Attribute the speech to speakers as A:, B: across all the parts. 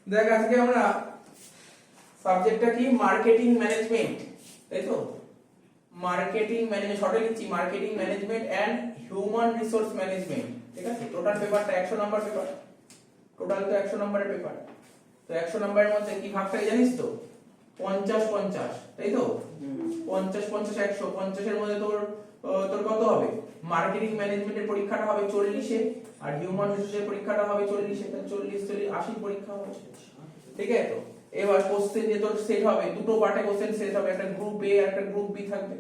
A: দেখ আজকে আমরা সাবজেক্টটা কি মার্কেটিং ম্যানেজমেন্ট, তাই তো? মার্কেটিং ম্যানেজমেন্ট শর্টে লিখছি marketing management and human resource management, ঠিক আছে? টোটাল পেপারটা 100 নাম্বার পেপার, টোটাল তো 100 নাম্বারের পেপার। তো 100 নাম্বারের মধ্যে কি ভাগ থাকে জানিস তো? 50 50, তাই তো? 50 50 100, 50 এর মধ্যে তোর তোর কত হবে? মার্কেটিং ম্যানেজমেন্টের পরীক্ষাটা হবে 40 এ, আর হিউম্যান রিসোর্সের পরীক্ষাটা হবে 40 এ, তাহলে 40 40 80 পরীক্ষা হবে, ঠিক আছে? তো এবার কোশ্চেন যে তোর সেট হবে, দুটো পার্টে কোশ্চেন সেট হবে, একটা গ্রুপ এ আর একটা গ্রুপ বি থাকবে।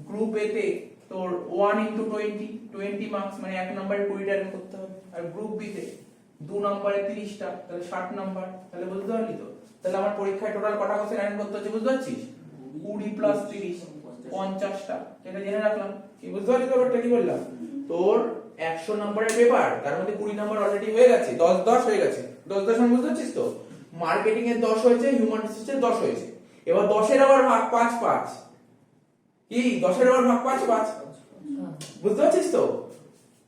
A: গ্রুপ এ তে তোর 1 into 20 20 মার্কস, মানে এক নম্বরে 20 টা করতে হবে, আর গ্রুপ বি তে 2 নম্বরে 30 টা, তাহলে 60 নাম্বার। তাহলে বুঝতে পারলি তো? তাহলে আমার পরীক্ষায় টোটাল কটা কোশ্চেন অ্যাটেন্ড করতে হচ্ছে বুঝতে পারছিস? 20 প্লাস 30 50 টা, এটা জেনে রাখলাম। কি বুঝতে পারলি তো ব্যাপারটা কি বললাম? তোর 100 নম্বরের পেপার, তার মধ্যে 20 নাম্বার অলরেডি হয়ে গেছে, 10 10 হয়ে গেছে। 10 10 মানে বুঝতে পারছিস তো? মার্কেটিং এর 10 হয়েছে, হিউম্যান রিসোর্সের 10 হয়েছে। এবার 10 এর আবার ভাগ 5 5, কি 10 এর আবার ভাগ 5 5, বুঝতে পারছিস তো?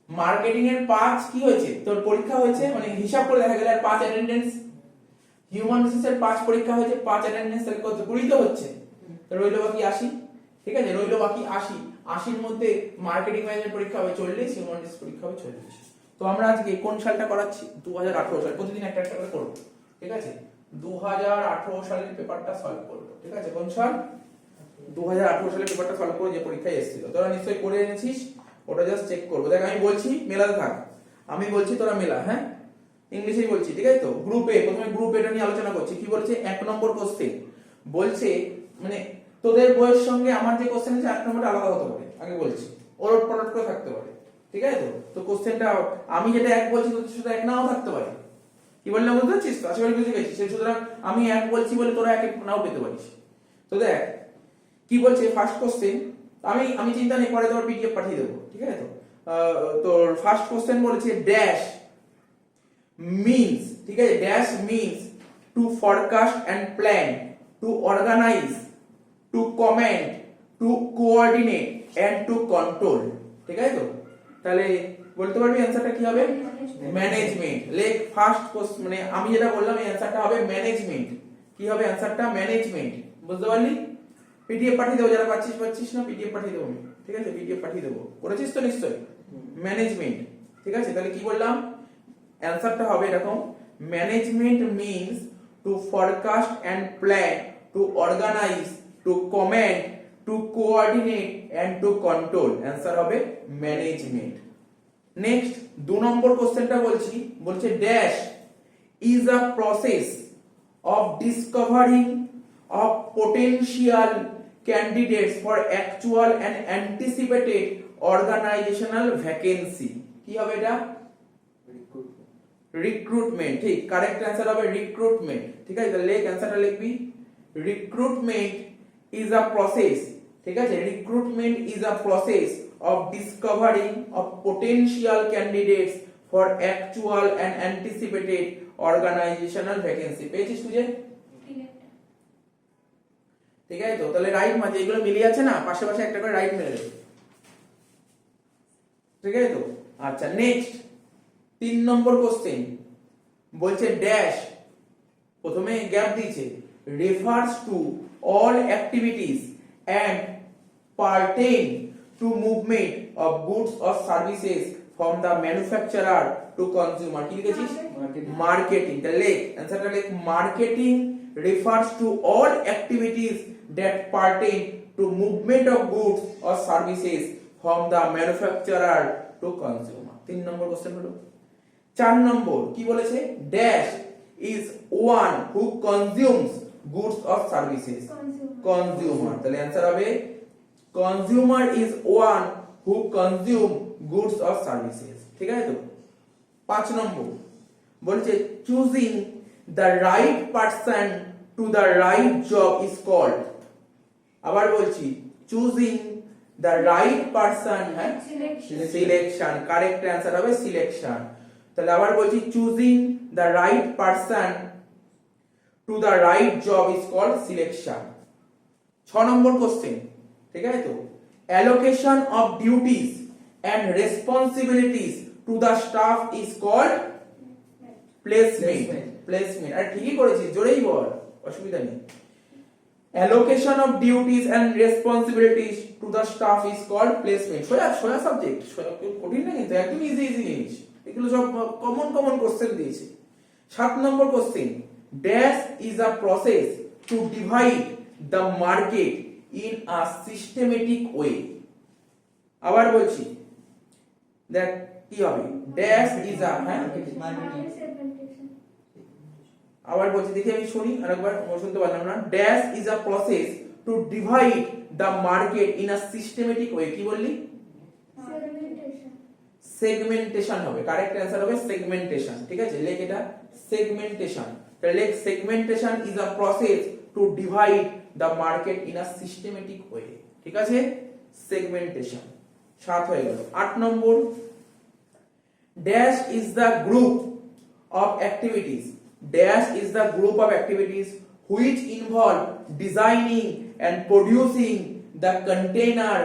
A: মার্কেটিং এর 5 কি হয়েছে তোর পরীক্ষা হয়েছে, মানে হিসাব করে দেখা গেল আর 5 অ্যাটেন্ডেন্স। হিউম্যান রিসোর্সের 5 পরীক্ষা হয়েছে, 5 অ্যাটেন্ডেন্স, তাহলে কত? 20 তো হচ্ছে, তো রইলো বাকি 80, ঠিক আছে? রইলো বাকি 80, 80 এর মধ্যে মার্কেটিং ম্যানেজমেন্ট পরীক্ষা হবে 40, হিউম্যান রিসোর্স পরীক্ষা হবে 40। তো আমরা আজকে কোন সালটা করাচ্ছি? 2018 সাল। প্রতিদিন একটা একটা করে করব, ঠিক আছে? 2018 সালের পেপারটা সলভ করব, ঠিক আছে? কোন সাল? 2018 সালের পেপারটা সলভ করে যে পরীক্ষায় এসেছিল, তোরা নিশ্চয়ই করে এনেছিস, ওটা জাস্ট চেক করব। দেখ আমি বলছি মেলাতে থাক, আমি বলছি তোরা মেলা, হ্যাঁ? ইংলিশেই বলছি, ঠিক আছে তো? গ্রুপ এ, প্রথমে গ্রুপ এটা নিয়ে আলোচনা করছি। কি বলছে? 1 নম্বর কোশ্চেন বলছে, মানে তোদের বইয়ের সঙ্গে আমার যে কোশ্চেন আছে 1 নম্বরটা আলাদা হতে পারে, আগে বলছি ওলট পালট করে থাকতে পারে, ঠিক আছে তো? তো কোশ্চেনটা আমি যেটা এক বলছি তোদের সাথে এক নাও থাকতে পারে। কি বললাম বুঝতে পারছিস তো? আশা করি বুঝতে পেরেছিস। সুতরাং আমি এক বলছি বলে তোরা এক নাও পেতে পারিস। তো দেখ কি বলছে ফার্স্ট কোশ্চেন, আমি চিন্তা নেই, পরে তোর পিডিএফ পাঠিয়ে দেবো, ঠিক আছে তো? তোর ফার্স্ট কোশ্চেন বলেছে ড্যাশ means, ঠিক আছে? Dash means to forecast and plan, to organize, to comment, to coordinate and to control, ঠিক আছে তো? তাহলে বলতে পারবি অ্যানসারটা কি হবে? ম্যানেজমেন্ট। লেখ ফার্স্ট কোশ্চেন, মানে আমি যেটা বললাম এই অ্যানসারটা হবে ম্যানেজমেন্ট। কি হবে অ্যানসারটা? ম্যানেজমেন্ট। বুঝতে পারলি? পিডিএফ পাঠিয়ে দেবো, যারা পাচ্ছিস না পিডিএফ পাঠিয়ে দেবো, ঠিক আছে? পিডিএফ পাঠিয়ে দেবো, করেছিস তো নিশ্চয়ই? ম্যানেজমেন্ট, ঠিক আছে? তাহলে কি বললাম? অ্যানসারটা হবে এরকম, management means to forecast and plan, to organise, to comment, to coordinate and to control. Answer হবে ম্যানেজমেন্ট। নেক্সট 2 নম্বর কোশ্চেনটা বলছে dash is a process of discovering of potential candidates for actual and anticipated organizational vacancy. কি হবে এটা? Recruitment, ঠিক। Correct answer হবে recruitment, ঠিক আছে? তাহলে লেখ অ্যানসারটা লিখবি, রিক্রুটমেন্ট ইজ আ প্রসেস, ঠিক আছে? Recruitment is a process of discovering of potential candidates for actual and anticipated organizational vacancy. পেয়েছিস তুই? ঠিক আছে তো? তাহলে রাইট মাঝে এগুলো মিলিয়ে আছে না, পাশে পাশে একটা করে রাইট মেরে দেবে, ঠিক আছে তো? আচ্ছা নেক্সট 3 নম্বর কোশ্চেন বলছে ড্যাশ, প্রথমে গ্যাপ দিয়েছে, refers to all activities and pertain to movement of goods or services from the manufacturer to consumer. কি লিখেছিস? মার্কেটিং। তাহলে অ্যানসারটা লেখ, marketing refers to all activities that pertain to movement of goods or services from the manufacturer to consumer. 3 number question হলো। 4 নম্বর কি বলেছে? Dash is one who consumes goods or services. Consumer. তাহলে answer হবে consumer is one who consume goods or services, ঠিক আছে তো? 5 নম্বর বলছে choosing the right person to the right job is called. আবার বলছি, choosing the right person, হ্যাঁ, selection. Correct answer হবে সিলেকশন। তাহলে আবার বলছি, choosing the right person to the right job is called selection. 6 number question, ঠিক আছে তো? allocation of duties and responsibilities to the staff is called placement আর ঠিকই করেছিস, জোরেই বল, অসুবিধা নেই। allocation of duties and responsibilities to the staff is called placement। সোজা সাবজেক্ট, কঠিন না কিন্তু, একদম ইজি জিনিস, এগুলো সব কমন কোশ্চেন দিয়েছে। 7 number question, dash is a process to divide the market in a systematic way. আবার বলছি, দেখ কি হবে, ড্যাশ ইজ আ, আবার বলছি, দেখি আমি শুনি আরেকবার, শুনতে পারলাম না। Dash is a process to divide the market in a systematic way. কি বললি? সেগমেন্টেশন হবে, কারেক্ট অ্যান্সার হবে সেগমেন্টেশন। ঠিক আছে, লেখ এটা সেগমেন্টেশন। তাহলে লেখ segmentation is a process to divide the market in a systematic way. ঠিক আছে, সেগমেন্টেশন। 7 হয়ে গেল। 8 number, dash is the group of activities, dash is the group of activities which involve designing and producing the container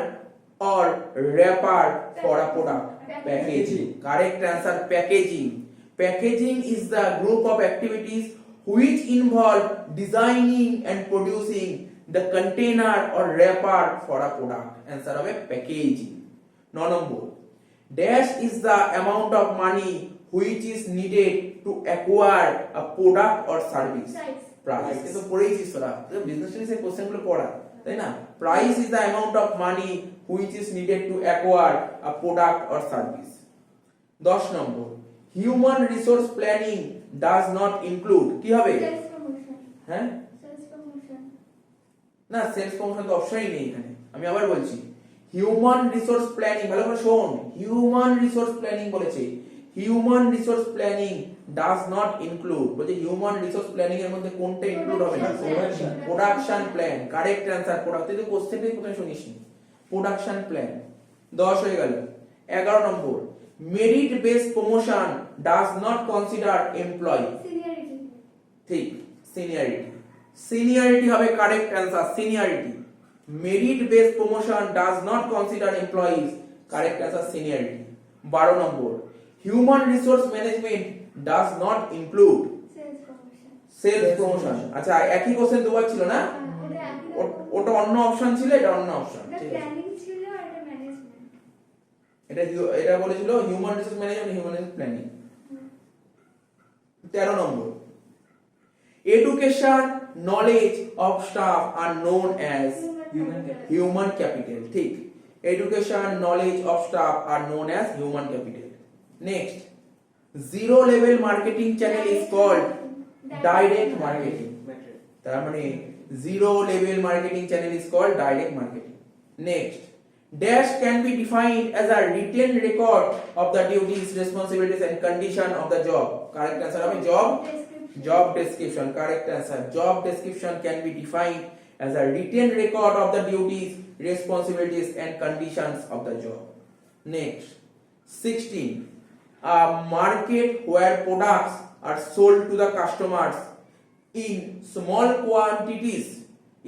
A: or wrapper for a product. Packaging. Correct answer, packaging. Packaging is the group of activities which involve designing and producing the container or wrapper for a product. Answer of packaging. 9 number, dash is the amount of money which is needed to acquire a product or service. Price. ये तो पढ़ेছিস তোরা, তো business studies এর question গুলো পড়া, তাই না? Price is the amount of money which is needed to acquire a product or service. 10 number, human resource planning does not include, কি হবে? হ্যাঁ, না সেলস প্রমোশন তো অপশনই নেই এখানে। আমি আবার বলছি, হিউম্যান রিসোর্স প্ল্যানিং, ভালো করে শোন, হিউম্যান রিসোর্স প্ল্যানিং বলেছে। Human resource planning does not include, বলছে হিউম্যান রিসোর্স প্ল্যানিং এর মধ্যে কোনটা ইনক্লুড হবে না? Production plan. Correct answer, product. তুই তো কোশ্চেনটাই প্রথমে শুনিসনি, প্রোডাকশন প্ল্যান। 10 হয়ে গেল। 11 number, merit base promotion does not consider employee. ঠিক, সিনিয়রিটি। সিনিয়রিটি হবে correct answer, seniority. Merit base promotion does not consider employees, correct answer seniority. 12 number, human resource management does not include sales promotion। আচ্ছা, একই question দুবার ছিল না, ওটা অন্য option ছিল, এটা অন্য অপশন। ঠিক আছে, এটা বলেছিল human resource management, human resource planning. 13 number, education knowledge of staff are known as human capital। ঠিক, education knowledge of staff are known as human capital। Next, zero level marketing channel is called direct marketing। তার মানে zero level marketing channel is called direct marketing। Next, dash can be defined as a written record of the duties, responsibilities and condition of the job। Correct answer হবে job description। Correct answer, job description can be defined as a written record of the duties, responsibilities and conditions of the job। Next, 16, a market where products are sold to the customers in small quantities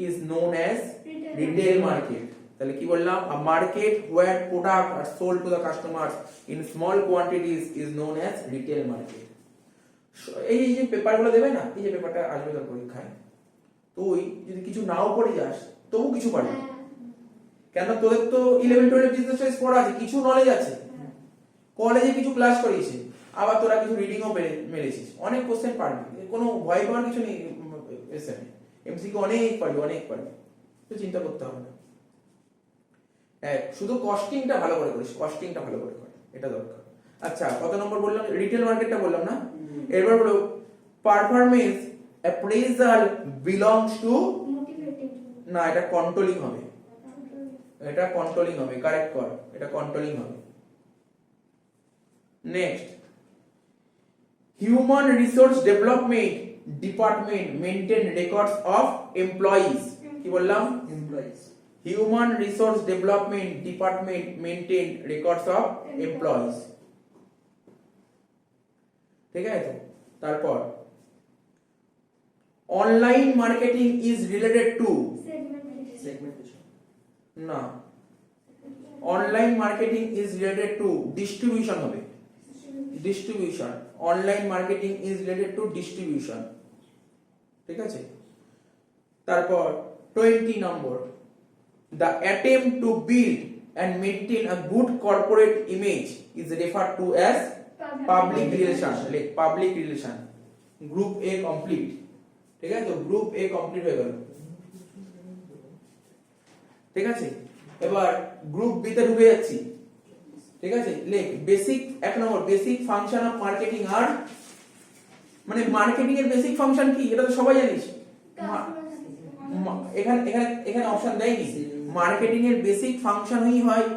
A: is known as retail market। তাহলে কি বললাম, a market where products are sold to the customers in small quantities is known as retail market। এই যে পেপারগুলো দেবে না, এই যে পেপারটা আসবে তোর পরীক্ষায়, তুই যদি কিছু নাও পড়ে যাস তবু কিছু পারবি, কেন তোদের তো 11 12 বিজনেস স্টাডিজ পড়া আছে, কিছু নলেজ আছে, কলেজে কিছু ক্লাস করিয়েছে, আবার তোরা কিছু রিডিংও মেরেছিস, অনেক কোশ্চেন পারবি, কোনো ভয় পাওয়ার কিছু নেই। এমসিকিউ অনেক পারবি, তো চিন্তা করতে হবে না। শুধু কস্টিংটা ভালো করে করিস, কস্টিংটা ভালো করে কর, এটা দরকার। আচ্ছা, কত নম্বর বললাম? রিটেল মার্কেটটা বললাম না। এরপর বলো, পারফরম্যান্স অ্যাপ্রেজাল বিলংস টু, না এটা কন্ট্রোলিং হবে, এটা কন্ট্রোলিং হবে, কারেক্ট কর, এটা কন্ট্রোলিং হবে। Next, human resource development department maintain records of employees. কি বললাম? Employees. Human resource development department maintain records of employees. ঠিক আছে তো? তারপর online marketing is related to segmentation, না online marketing is related to distribution হবে, distribution, online marketing is related to distribution, ঠিক আছে। তারপর 20 number, the attempt to build and maintain a good corporate image is referred to as public relation, like public relation। Group A complete, ঠিক আছে, তো group এ complete হয়ে গেল, ঠিক আছে। এবার গ্রুপ বি তে ঢুকে যাচ্ছি, ঠিক আছে। লেখ basic, 1 number basic function of marketing আর, মানে মার্কেটিং এর বেসিক ফাংশন কি এটা তো সবাই জানিস। এখানে এখানে এখানে অপশন দেয়নি। মার্কেটিং এর বেসিক ফাংশনই হয়,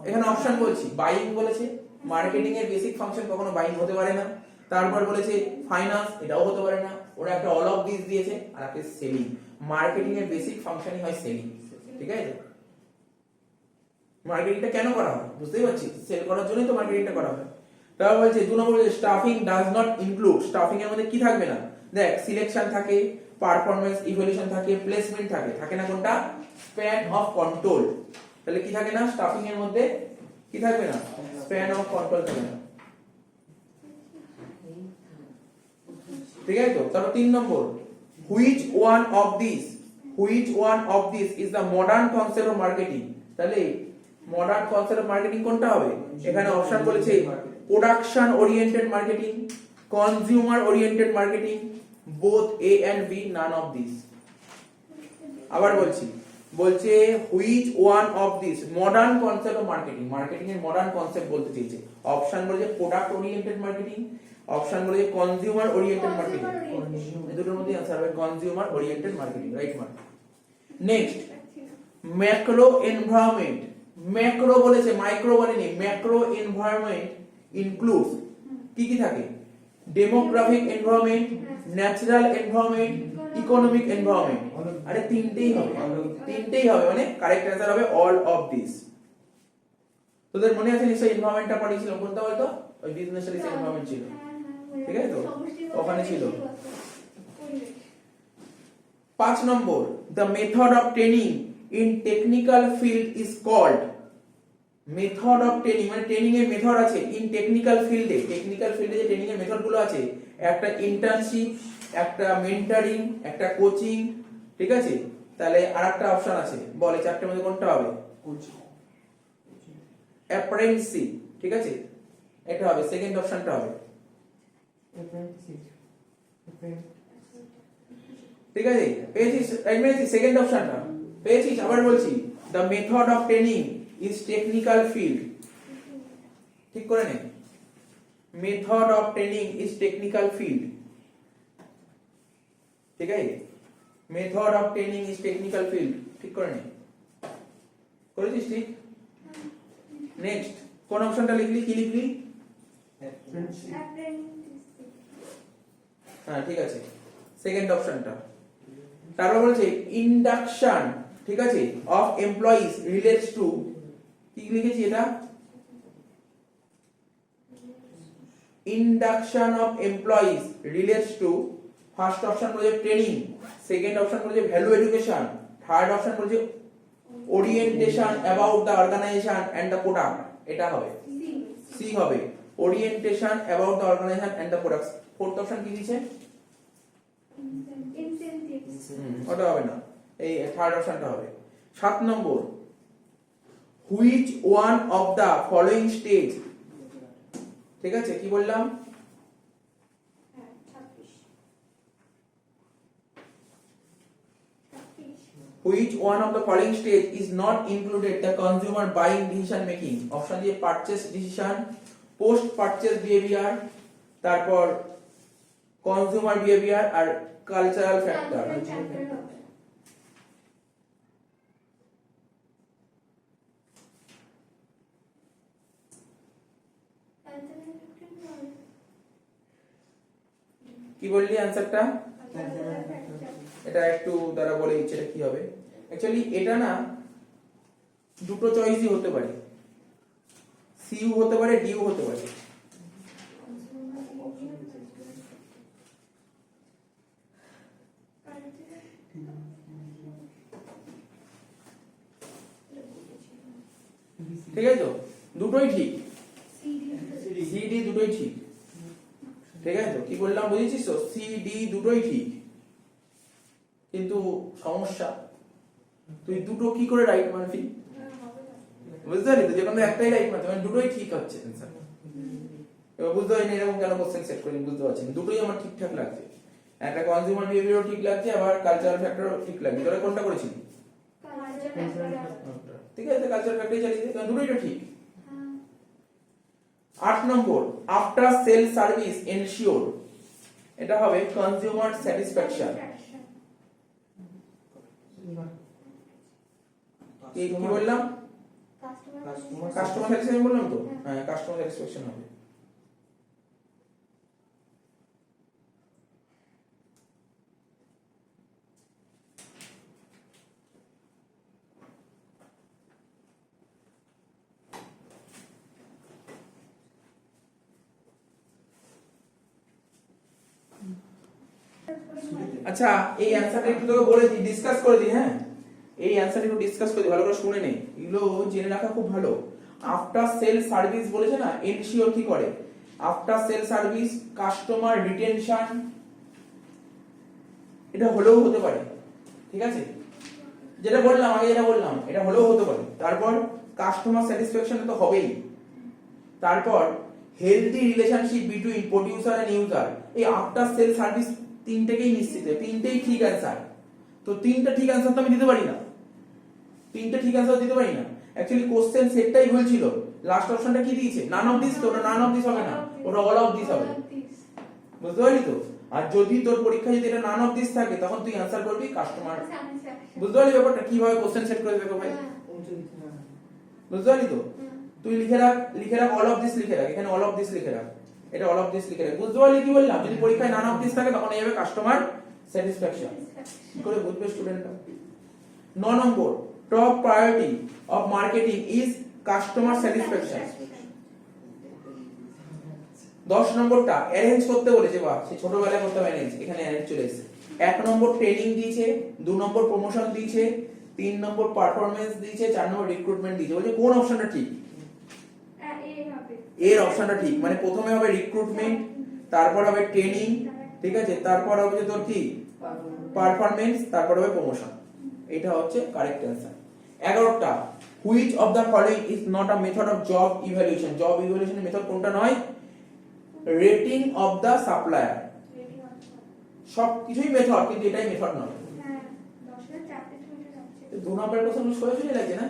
A: এখানে অপশন বলছি, বাইং বলেছে, মার্কেটিং এর বেসিক ফাংশন কখনো বাইং হতে পারে না। তারপর বলেছে ফাইনান্স, এটাও হতে পারে না। ওরা একটা অল অফ দিস দিয়েছে আর একটা সেলিং। মার্কেটিং এর বেসিক ফাংশনই হয় সেলিং, ঠিক আছে। মার্কেটিংটা কেন করা হয় বুঝতেই পারছিস, সেল করার জন্যই তো মার্কেটিংটা করা হয়। তারপর বলছে 2 number, staffing does not include, staffing এর মধ্যে কি থাকবে না, দেখ সিলেকশন থাকে, পারফরম্যান্স ইভ্যালুয়েশন থাকে, প্লেসমেন্ট থাকে, থাকে না কোনটা, স্প্যান অফ কন্ট্রোল। তাহলে কি থাকে না স্টাফিং এর মধ্যে, কি থাকবে না, স্প্যান অফ কন্ট্রোল থাকে না, ঠিক আছে তো। তারপর 3 number, which one of this is the modern concept of marketing. তাহলে মডার্ন কনসেপ্ট অফ মার্কেটিং কোনটা হবে, এখানে অপশন বলেছে production oriented marketing, consumer oriented marketing, both A and B, none of this. আবার বলছে which one of this modern concept of marketing, marketing এর modern concept বলতে চেয়েছে। অপশন বলেছে প্রোডাক্ট ওরিয়েন্টেড মার্কেটিং, অপশন বলেছে কনজিউমার ওরিয়েন্টেড মার্কেটিং। এই দুটোর মধ্যে आंसर হবে consumer oriented marketing, right mark. Next, macro environment, macro বলেছে, মাইক্রো বলেনি। ম্যাক্রো এনভায়রনমেন্ট ইনক্লুডস কি কি থাকে, demographic environment, natural environment, economic environment. আরে তিনটেই হবে, মানে কারেক্ট आंसर হবে অল অফ দিস। তোদের মনে আছে নিশ্চয়ই এনভায়রনমেন্টটা পড়েছিলাম, কোনটা বলতো, ওই বিজনেস রিসার্চ এনভায়রনমেন্ট ছিল, ঠিক আছে তো, ওখানে ছিল। 5 নম্বর, the method of training in technical field is called, method of training মানে ট্রেনিং এর মেথড আছে ইন টেকনিক্যাল ফিল্ডে, টেকনিক্যাল ফিল্ডে যে ট্রেনিং এর মেথড গুলো আছে, একটা ইন্টার্নশিপ, একটা মেন্টরিং, একটা কোচিং, ঠিক আছে। তাহলে আরেকটা অপশন আছে, বলে চারটের মধ্যে কোনটা হবে, অ্যাপ্রেন্টিসশিপ, ঠিক আছে, এটা হবে, সেকেন্ড অপশনটা হবে, ঠিক আছে। পেয়েছিস, রাইট পেয়েছিস, সেকেন্ড অপশনটা পেয়েছিস। আবার বলছি, the method of training is technical field, ঠিক করে নে, method of training is technical field, ঠিক আছে, method of training is technical field, ঠিক করে নে, করেছিস ঠিক। নেক্সট, কোন অপশনটা লিখলি, কি লিখলি, হ্যাঁ ঠিক আছে, সেকেন্ড অপশনটা। তারপর বলছে ইন্ডাকশন, ঠিক আছে, অফ এমপ্লয়িজ রিলেটস টু, কি লিখেছি এটা, induction of employees relates to, first option বলছে ট্রেনিং, সেকেন্ড অপশন বলছে ভ্যালু এডুকেশন, থার্ড অপশন বলছে orientation about the organisation and the product, এটা হবে সি হবে, orientation about the organisation and the products. Fourth option কি দিয়েছে, ওটা হবে না, এই থার্ড অপশনটা হবে। 7 number, which one of the following stage, ঠিক আছে, কি বললাম, which one of the following stage is not included the consumer buying decision making, option দিয়ে purchase decision, post purchase behaviour, তারপর কনজিউমার বিহেভিয়ার আর কালচারাল ফ্যাক্টর। কি বললি অ্যানসারটা, এটা একটু দ্বারা বলে দিচ্ছে এটা কি হবে। অ্যাকচুয়ালি এটা না দুটো চয়েসই হতে পারে, সিইউ হতে পারে, ডিইউ হতে পারে। ঠিক আছে তো, দুটোই ঠিক, সিডি দুটোই ঠিক। কি বললাম বুঝেছিস তো, সি ডি দুটোই ঠিক, কিন্তু সমস্যা তুই দুটো কি করে রাইট মানবি? বুঝতে পারলি তো, যে কোনো একটাই রাইট মানতে মানে দুটোই ঠিক হচ্ছে অ্যানসার। এবার বুঝতে পারিনি এরকম কেন কোশ্চেন সেট করি, বুঝতে পারছি না। দুটোই আমার ঠিকঠাক লাগছে, একটা কনজিউমার বিহেভিয়ারও ঠিক লাগছে, আবার কালচারাল ফ্যাক্টরও ঠিক লাগছে। তোরা কোনটা করেছিলি? ঠিক আছে, কালচারাল ফ্যাক্টরই চালিয়ে দে, কারণ দুটোই তো ঠিক। 8 নম্বর, আফটার সেল সার্ভিস এনশিওর, এটা হবে কনজিউমার স্যাটিসফ্যাকশন। কি বললাম? কাস্টমার স্যাটিসফ্যাকশন বললাম তো, হ্যাঁ কাস্টমার স্যাটিসফ্যাকশন হবে। আচ্ছা এই অ্যানসারটা একটু তোকে বলে দিই, ডিসকাস করে দিই। হ্যাঁ এই অ্যানসারটা একটু ডিসকাস করে দিই, ভালো করে শুনে নে, এগুলো জেনে রাখা খুব ভালো। আফটার সেল সার্ভিস বলেছে না, এনশিওর কি করে? After sale service customer retention, এটা হলেও হতে পারে, ঠিক আছে, যেটা বললাম আগে, যেটা বললাম এটা হলেও হতে পারে। তারপর কাস্টমার স্যাটিসফ্যাকশন তো হবেই। তারপর healthy relationship between producer and user, এই আফটার সেল সার্ভিস তিনটেকেই নিশ্চিত, তিনটেই ঠিক অ্যানসার। তো তিনটা ঠিক অ্যানসার তো আমি দিতে পারি না, তিনটা ঠিক অ্যানসার দিতে পারি না। অ্যাকচুয়ালি কোশ্চেন সেটটাই ভুল ছিল, লাস্ট অপশনটা কি দিয়েছে? নান অফ দিস, তো ওটা নান অফ দিস হবে না, ওটা অল অফ দিস হবে। বুঝতে পারলি তো? আর যদি তোর পরীক্ষায় যদি এটা নান অফ দিস থাকে তখন তুই অ্যানসার করবি কাস্টমার। বুঝতে পারলি ব্যাপারটা কিভাবে কোশ্চেন সেট করে দেবে ভাই? বুঝতে পারলি তো? তুই লিখে রাখ অল অফ দিস লিখে রাখ, এখানে অল অফ দিস লিখে রাখ, এটা অল অফ দিস লিখে রাখ। বুঝতে পারলি কি বললাম? যদি পরীক্ষায় নান অফ দিস থাকে তখন এই হবে কাস্টমার স্যাটিসফ্যাকশন। কি করে বুঝবে স্টুডেন্টরা? 9 number, top priority of marketing is customer satisfaction. 10 নম্বরটা অ্যারেঞ্জ করতে বলেছে, বাহ সে ছোটবেলায় করতে হবে অ্যারেঞ্জ, এখানে অ্যারেঞ্জ চলে এসেছে। 1 নম্বর ট্রেনিং দিয়েছে, 2 নম্বর প্রমোশন দিয়েছে, 3 নম্বর পারফরম্যান্স দিয়েছে, 4 নম্বর রিক্রুটমেন্ট দিয়েছে। বলছে কোন অপশনটা ঠিক? এর অপশনটা ঠিক, মানে প্রথমে হবে রিক্রুটমেন্ট, তারপর হবে ট্রেনিং, ঠিক আছে, তারপর হবে যে তোর কি পারফরম্যান্স, তারপর হবে প্রমোশন। এটা হচ্ছে কারেক্ট অ্যানসার। 11টা, which of the following is not a method of job evaluation. Job ইভ্যালুয়েশনের মেথড কোনটা নয়? Rating of the supplier. সব কিছুই মেথড, কিন্তু এটাই মেথড নয়। হ্যাঁ 2 নম্বরের কোশ্চেন সোজা লাগে না,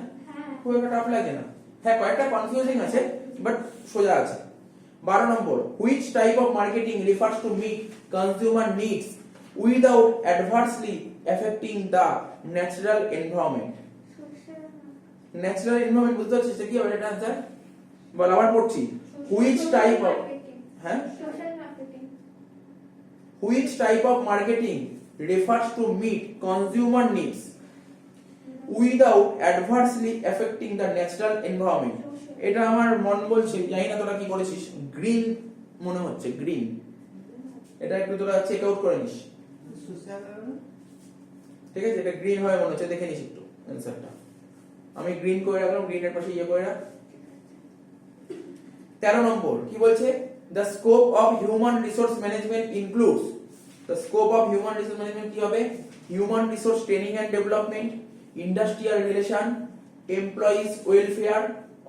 A: খুব একটা টাফ লাগে না। হ্যাঁ কয়েকটা কনফিউজিং আছে বাট সোজা আছে। 12 number, which type of marketing refers to meet consumer needs without adversely affecting the natural environment. Natural environment বুঝতে পারছিস কি হবে এটা आंसर? বল আবার পড়ছি। হুইচ টাইপ অফ, হ্যাঁ social marketing, which type of marketing refers to meet consumer needs without adversely affecting the natural environment. এটা আমার মন বলছে, জানি না তোরা কি করেছিস, গ্রিন মনে হচ্ছে, গ্রিন। এটা একটু তোরা চেক আউট করে নিস, ঠিক আছে, এটা গ্রিন হয় মনে হচ্ছে, দেখে নিস একটু অ্যানসারটা। আমি গ্রিন করে রাখলাম, গ্রিনের পাশে ইয়ে করে রাখ। 13 নম্বর কি বলছে? The scope of human resource management includes. The scope of human resource management কি হবে? Human resource training and development, industrial relation, employees welfare,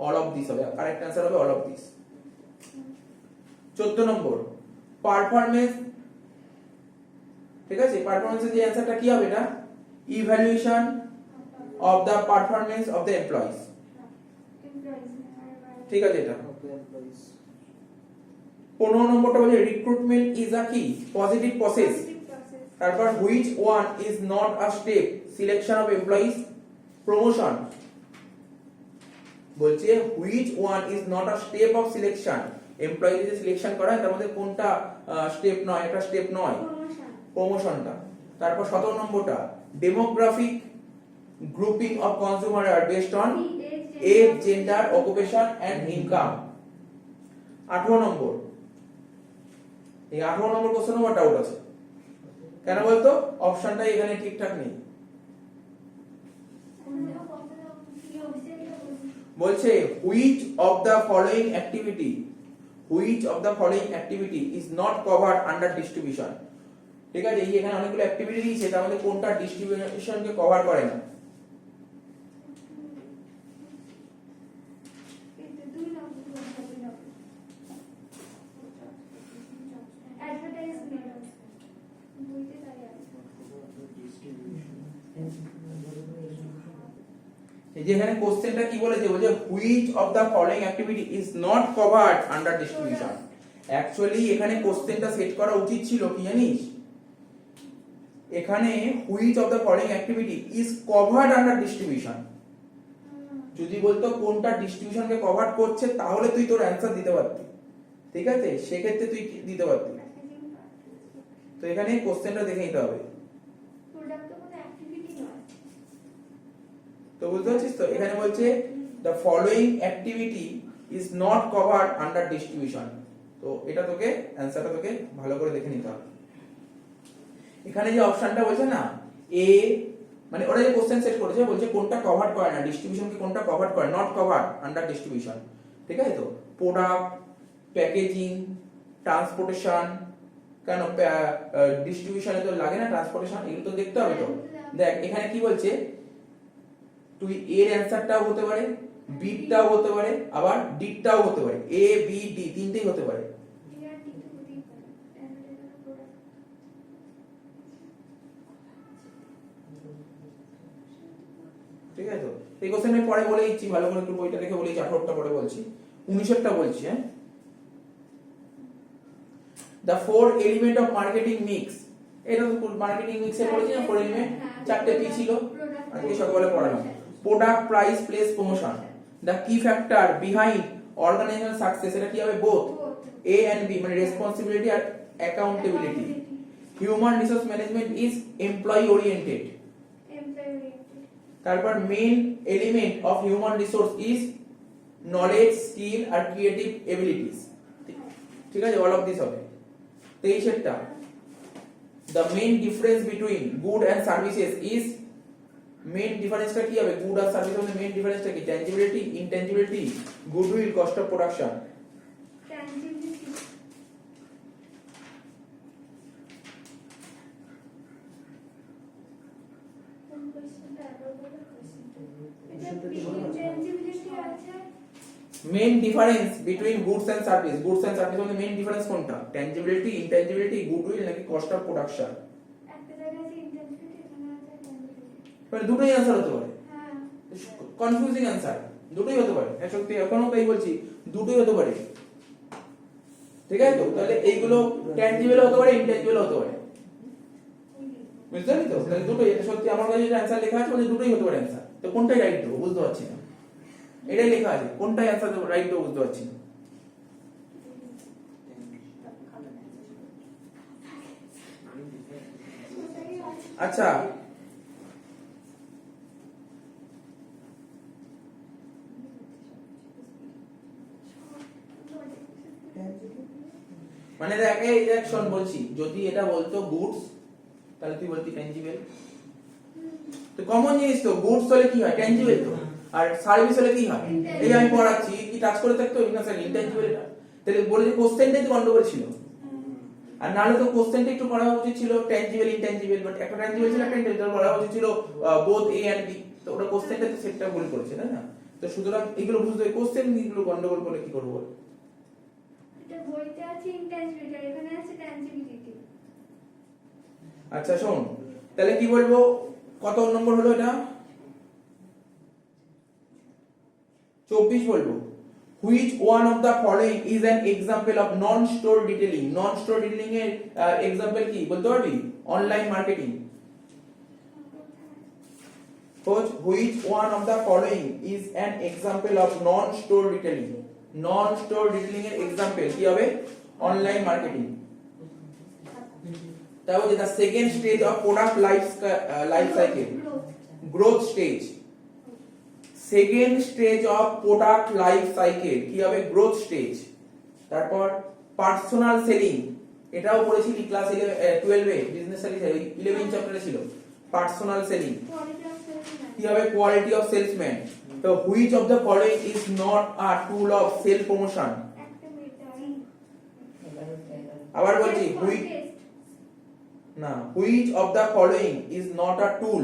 A: all of this হবে। কারেক্ট অ্যানসার হবে all of this. 14 number, performance, ঠিক আছে, পারফরম্যান্সের যে অ্যানসারটা কি হবে? এটা evaluation of the performance of the employees, ঠিক আছে এটা। 15 নম্বরটা বলে রিক্রুটমেন্ট ইজ আ কি পজিটিভ প্রসেস। তারপর which one is not a step selection of employees, promotion. বলছে which one is not a step of selection, employees যে selection করা হয় তার মধ্যে কোনটা স্টেপ নয়, একটা স্টেপ নয়, প্রমোশনটা। তারপর 17 নম্বরটা demographic grouping of consumer are based on age, gender, occupation and income. 18 number, এই 18 নম্বর কোশ্চেন আমার ডাউট আছে, কেন বলতো? অপশনটা এখানে ঠিকঠাক নেই। বলছে which of the following activity, which of the following activity is not covered under distribution. ঠিক আছে, এই এখানে অনেকগুলো অ্যাক্টিভিটি দিয়েছে, তার মধ্যে কোনটা ডিস্ট্রিবিউশনকে কভার করে না? এই যে এখানে কোশ্চেনটা কি বলেছে, বলছে which of the following activity is not covered under distribution. Actually এখানে কোশ্চেনটা সেট করা উচিত ছিল কি জানিস, এখানে which of the following activity is covered under distribution. যদি বলতো কোনটা ডিস্ট্রিবিউশনকে কভার করছে, তাহলে তুই তোর অ্যানসার দিতে পারতি। ঠিক আছে, সেক্ষেত্রে তুই দিতে পারতি। তো এখানে কোশ্চেনটা দেখে নিতে হবে। তো বুঝতে পারছিস তো, এখানে বলছে the following activity is not covered under distribution। তো এটা তোকে অ্যানসারটা তোকে ভালো করে দেখে নিতে হবে। এখানে যে অপশনটা বলছে না এ, মানে ওরা যে কোশ্চেন সেট করেছে, বলছে কোনটা কভার করে না, ডিস্ট্রিবিউশনকে কোনটা কভার করে, নট কভার্ড আন্ডার ডিস্ট্রিবিউশন। ঠিক আছে, তো প্রোডাক্ট, প্যাকেজিং, ট্রান্সপোর্টেশন, কেন ডিস্ট্রিবিউশনে তো লাগে না ট্রান্সপোর্টেশন, এগুলো তো দেখতে হবে। তো দেখ এখানে কি বলছে, তুই এর অ্যানসারটাও হতে পারে, বিটাও হতে পারে, আবার ডিটাও হতে পারে, এ বি ডি তিনটেই হতে পারে। ঠিক আছে, তো এই কোশ্চেনে পরে বলে দিচ্ছি, ভালো করে একটু বইটা দেখে বলেছি, 18টা পরে বলছি, 19টা বলছি। হ্যাঁ, the four element of marketing mix, এটা তো মার্কেটিং মিক্সে বলেছি না, 4 এলিমেন্ট, 4টে পি ছিল, আজকে সকালে পড়ালাম। Product, price, place, promotion. the key factor behind organizational success, এটা কি হবে, both A and B, মানে রেসপন্সিবিলিটি আর accountability. Human resource management is employee oriented. তারপর main element of human resource is knowledge, skill আর ক্রিয়েটিভ এবিলিটিস। ঠিক আছে, all of this হবে। 23টা, the main difference between good and services is, main ডিফারেন্সটা কি হবে, গুড আর সার্ভিস মধ্যে মেইন ডিফারেন্সটা কি, tangibility, intangibility, goodwill, cost of production. Main difference between goods and service, goods and service মধ্যে মেইন ডিফারেন্স কোনটা, ট্যানজিবিলিটি, ইনট্যানজিবিলিটি, গুডউইল নাকি কস্ট অফ প্রোডাকশন? মানে দুটোই অ্যানসার হতে পারে, কনফিউজিং অ্যানসার, দুটোই হতে পারে। সত্যি এখনো তাই বলছি, দুটোই হতে পারে। ঠিক আছে, তো তাহলে এইগুলো ট্যানজিবল হতে পারে, ইনট্যানজিবল হতে পারে, বুঝতে পারলি তো? তাহলে দুটোই, এটা সত্যি আমার কাছে যে অ্যানসার লেখা আছে, মানে দুটোই হতে পারে অ্যানসার। তো কোনটাই রাইট দেবো বুঝতে পারছি না, এটাই লেখা আছে, কোনটাই অ্যানসার দেবো রাইট দেবো বুঝতে পারছি না। আচ্ছা, মানে দেখ এই রিঅ্যাকশন বলছি, যদি এটা বলতো গুডস তাহলে তুই বলতি ট্যানজিবল। তো কমন জিনিস তো, গুডস হলে কি হয়, ট্যানজিবল তো, আর সার্ভিস হলে কি হয়, এই আমি পড়াচ্ছি কি টাচ করে থাকতো না স্যার, ইনট্যানজিবল। এটা তাহলে বলে যে কোশ্চেনটাই তো গন্ডগোল ছিল, আর নাহলে তো কোশ্চেনটা একটু পড়া উচিত ছিল ট্যানজিবল ইনট্যানজিবল, বাট একটা ট্যানজিবল ছিল, একটা ইনট্যানজিবল, পড়া উচিত ছিল বোথ এ এন্ড বি। তো ওটা কোশ্চেনটা তো সেটটা ভুল করেছে, তাই না? তো সুতরাং এগুলো বুঝতে হবে, কোশ্চেন এগুলো গন্ডগোল করলে কি করব বল?
B: বইতে আছে ইনট্যানজিবিলিটি, এখানে আছে ট্যানজিবিলিটি।
A: আচ্ছা শোন, তাহলে কি বলবো, কত নম্বর হলো এটা, 24 বলবো। which one of the following is an example of non store detailing? non store detailing এর एग्जांपल কি বলতে পারবি? Online marketing. which one of the following is an example of non store detailing? non store detailing এর example কি হবে? Online marketing. তাহলে the second stage of product life cycle, growth stage। Second stage of product life cycle কি হবে? Growth stage. তারপর personal selling, এটাও পড়েছিলি class 12 এ, বিজনেস স্টাডিজ 11 চ্যাপ্টারে ছিল পার্সোনাল সেলিং। কি হবে? Quality of salesman. তো which of the following is not a tool of sale promotion? আবার বলছি না, which of the following is not a tool,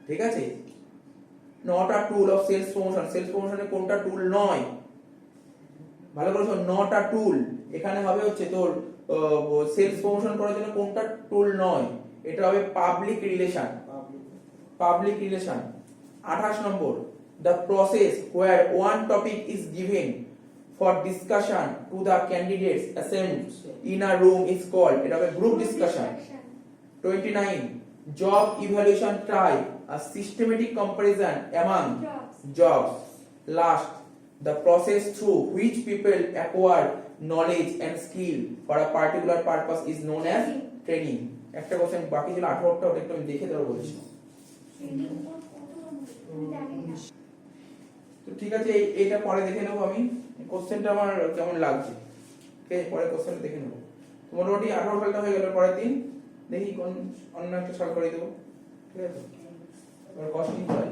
A: ঠিক আছে, not a tool of sales promotion, sales প্রমোশনে কোনটা টুল নয়, ভালো করে শোন, নট আ টুল, এখানে হবে হচ্ছে তোর সেলস প্রমোশন করার জন্য কোনটা টুল নয়, এটা হবে public relation, public relation. 28 number, the process where one topic is given for discussion to the candidates assembled in a room is called, এটা হবে group discussion। 29, job evaluation try a systematic comparison among jobs। Last, the process through which people acquire knowledge and skill for a particular purpose is known as training। একটা question বাকি ছিল 18টা, ওটা একটু আমি দেখে দেবো বলছি। তো ঠিক আছে, এইটা পরে দেখে নেবো আমি, কোশ্চেনটা আমার কেমন লাগছে, ঠিক আছে, পরে কোশ্চেনটা দেখে নেবো। তো মোটামুটি 18 সালটা হয়ে গেল, পরের দিন দেখি কোন অন্য একটা সাল করে দেবো, ঠিক আছে, এবার কস্টিং হয়।